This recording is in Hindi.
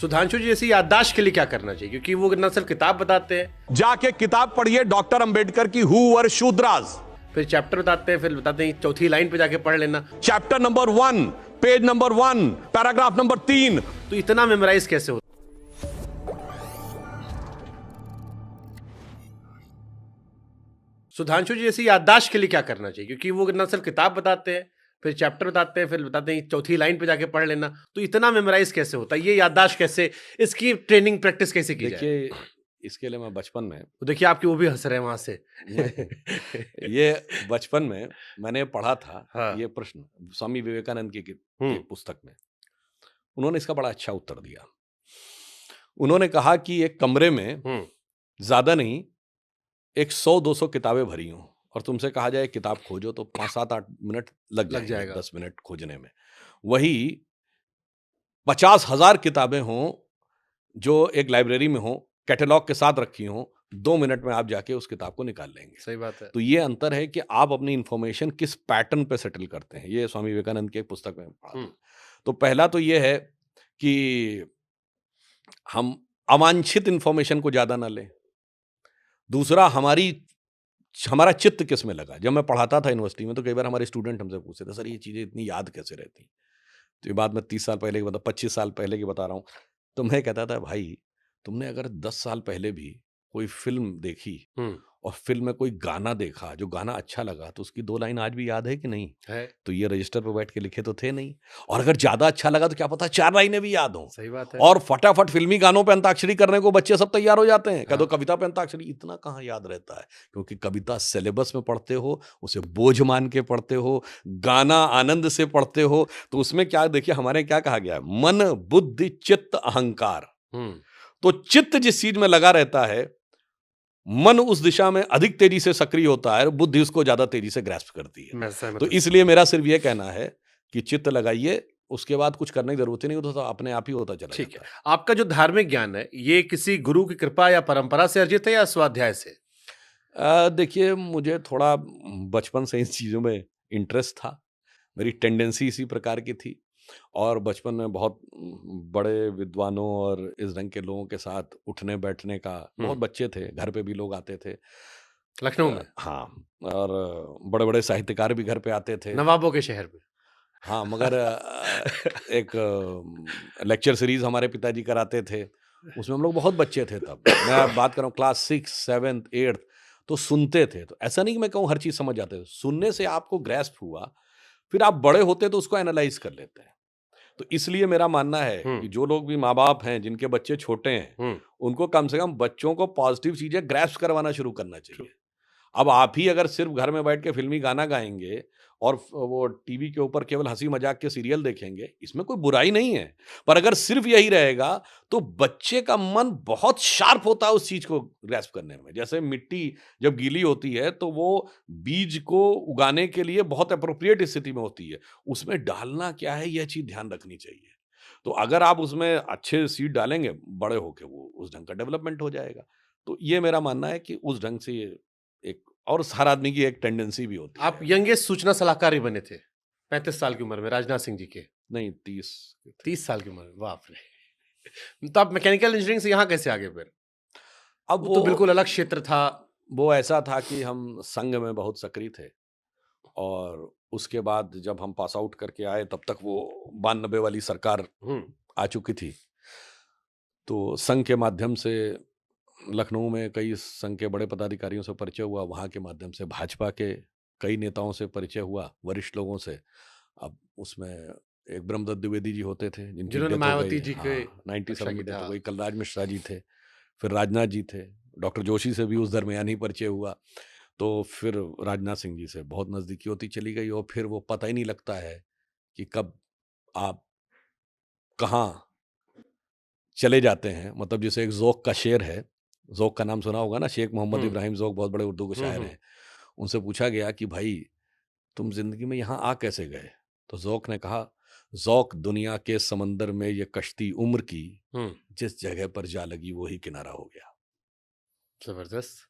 सुधांशु जी जैसी याददाश्त के लिए क्या करना चाहिए, क्योंकि वो न सिर्फ किताब बताते हैं, जाके किताब पढ़िए डॉक्टर अंबेडकर की हु वर शूद्रास, फिर चैप्टर बताते हैं, फिर बताते हैं चौथी लाइन पे जाके पढ़ लेना। Chapter number 1, page number 1, paragraph number 3। तो इतना मेमोराइज कैसे होता? सुधांशु जी जैसी याददाश्त के लिए क्या करना चाहिए, क्योंकि वो न सिर्फ किताब बताते हैं, फिर चैप्टर बताते हैं, फिर बताते हैं चौथी लाइन पे जाके पढ़ लेना। तो इतना मेमोराइज कैसे होता है, ये याददाश्त कैसे, इसकी ट्रेनिंग प्रैक्टिस कैसे की जाए? देखिए, इसके लिए मैं बचपन में तो देखिए आपकी वो भी हंस रहे हैं वहां से। ये बचपन में मैंने पढ़ा था। हाँ। ये प्रश्न स्वामी विवेकानंद की हम्म। पुस्तक में उन्होंने इसका बड़ा अच्छा उत्तर दिया। उन्होंने कहा कि एक कमरे में ज्यादा नहीं, एक 100-200 किताबें भरी हों और तुमसे कहा जाए किताब खोजो तो 5-7-8 मिनट लग जाएगा 10 मिनट खोजने में। वही 50,000 किताबें हों जो एक लाइब्रेरी में हो, कैटलॉग के साथ रखी हों, 2 मिनट में आप जाके उस किताब को निकाल लेंगे। सही बात है। तो ये अंतर है कि आप अपनी इंफॉर्मेशन किस पैटर्न पे सेटल करते हैं। ये स्वामी विवेकानंद की पुस्तक में पढ़ा था। तो पहला तो ये है कि हम अवांछित इंफॉर्मेशन को ज्यादा ना लें। दूसरा, हमारा चित्त किस में लगा। जब मैं पढ़ाता था यूनिवर्सिटी में तो कई बार हमारे स्टूडेंट हमसे पूछते थे, सर ये चीजें इतनी याद कैसे रहती। तो ये बात मैं 30 साल पहले की 25 साल पहले की बता रहा हूँ। तो मैं कहता था, भाई तुमने अगर 10 साल पहले भी कोई फिल्म देखी और फिल्म में कोई गाना देखा, जो गाना अच्छा लगा, तो उसकी 2 लाइन आज भी याद है कि नहीं है। तो ये रजिस्टर पर बैठ के लिखे तो थे नहीं। और अगर ज्यादा अच्छा लगा तो क्या पता 4 लाइनें भी याद हों। सही बात है। और फटाफट फिल्मी गानों पे अंताक्षरी करने को बच्चे सब तैयार हो जाते हैं। कह दो हाँ। कविता पे अंताक्षरी, इतना कहाँ याद रहता है। क्योंकि कविता सिलेबस में पढ़ते हो, उसे बोझ मान के पढ़ते हो, गाना आनंद से पढ़ते हो। तो उसमें क्या, देखिए हमारे क्या कहा गया है, मन बुद्धि चित्त अहंकार। तो चित्त जिस चीज में लगा रहता है, मन उस दिशा में अधिक तेजी से सक्रिय होता है, बुद्धि उसको ज्यादा तेजी से ग्रैस्प करती है। तो इसलिए मेरा सिर्फ ये कहना है कि चित्त लगाइए, उसके बाद कुछ करने की जरूरत ही नहीं होता, तो अपने आप ही होता चला ठीक जाता है। आपका जो धार्मिक ज्ञान है, ये किसी गुरु की कृपा या परंपरा से अर्जित है या स्वाध्याय से? देखिए, मुझे थोड़ा बचपन से इन चीजों में इंटरेस्ट था। मेरी टेंडेंसी इसी प्रकार की थी और बचपन में बहुत बड़े विद्वानों और इस ढंग के लोगों के साथ उठने बैठने का, बहुत बच्चे थे, घर पे भी लोग आते थे लखनऊ में। हाँ, और बड़े बड़े साहित्यकार भी घर पे आते थे, नवाबों के शहर में। हाँ, मगर एक लेक्चर सीरीज हमारे पिताजी कराते थे, उसमें हम लोग बहुत बच्चे थे तब। मैं बात कर रहा हूँ क्लास 6, 7, 8। तो सुनते थे। तो ऐसा नहीं कि मैं कहूँ हर चीज समझ जाते थे, सुनने से आपको ग्रैस्प हुआ, फिर आप बड़े होते तो उसको एनालाइज कर लेते हैं। तो इसलिए मेरा मानना है कि जो लोग भी माँ बाप हैं जिनके बच्चे छोटे हैं, उनको कम से कम बच्चों को पॉजिटिव चीजें ग्रैस्प करवाना शुरू करना चाहिए। अब आप ही अगर सिर्फ घर में बैठ के फिल्मी गाना गाएंगे और वो टीवी के ऊपर केवल हंसी मजाक के सीरियल देखेंगे, इसमें कोई बुराई नहीं है, पर अगर सिर्फ यही रहेगा तो बच्चे का मन बहुत शार्प होता है उस चीज को ग्रैस्प करने में। जैसे मिट्टी जब गीली होती है तो वो बीज को उगाने के लिए बहुत अप्रोप्रिएट स्थिति में होती है, उसमें डालना क्या है यह चीज ध्यान रखनी चाहिए। तो अगर आप उसमें अच्छे सीड डालेंगे, बड़े होके वो उस ढंग का डेवलपमेंट हो जाएगा। तो ये मेरा मानना है कि उस ढंग से ये एक, और हर आदमी की एक टेंडेंसी भी होती है। आप यंगेस्ट सूचना सलाहकार ही बने थे 35 साल की उम्र में, राजनाथ सिंह जी के। नहीं, 30 साल की उम्र में, बाप रे। तो आप मैकेनिकल इंजीनियरिंग से यहाँ कैसे आगे फिर? अब वो तो बिल्कुल अलग क्षेत्र था। वो ऐसा था कि हम संघ में बहुत सक्रिय थे और उसके बाद जब हम पास आउट करके आए तब तक वो 92 वाली सरकार आ चुकी थी। तो संघ के माध्यम से लखनऊ में कई संघ के बड़े पदाधिकारियों से परिचय हुआ, वहाँ के माध्यम से भाजपा के कई नेताओं से परिचय हुआ, वरिष्ठ लोगों से। अब उसमें एक ब्रह्मदत्त द्विवेदी जी होते थे जिनकी जिन्होंने डेथ हो मायावती गई, जी के 97 में डेथ था। हो गई। कलराज मिश्रा जी थे, फिर राजनाथ जी थे, डॉक्टर जोशी से भी उस दरमियान ही परिचय हुआ। तो फिर राजनाथ सिंह जी से बहुत नज़दीकी होती चली गई और फिर वो पता ही नहीं लगता है कि कब आप कहाँ चले जाते हैं। मतलब जैसे एक ज़ौक़ का शेर है, ज़ौक़ का नाम सुना होगा ना, शेख मोहम्मद इब्राहिम ज़ौक़ बहुत बड़े उर्दू के शायर हैं। उनसे पूछा गया कि भाई तुम ज़िंदगी में यहाँ आ कैसे गए? तो ज़ौक़ ने कहा, ज़ौक़ दुनिया के समंदर में ये कश्ती उम्र की, जिस जगह पर जा लगी वही किनारा हो गया। जबरदस्त।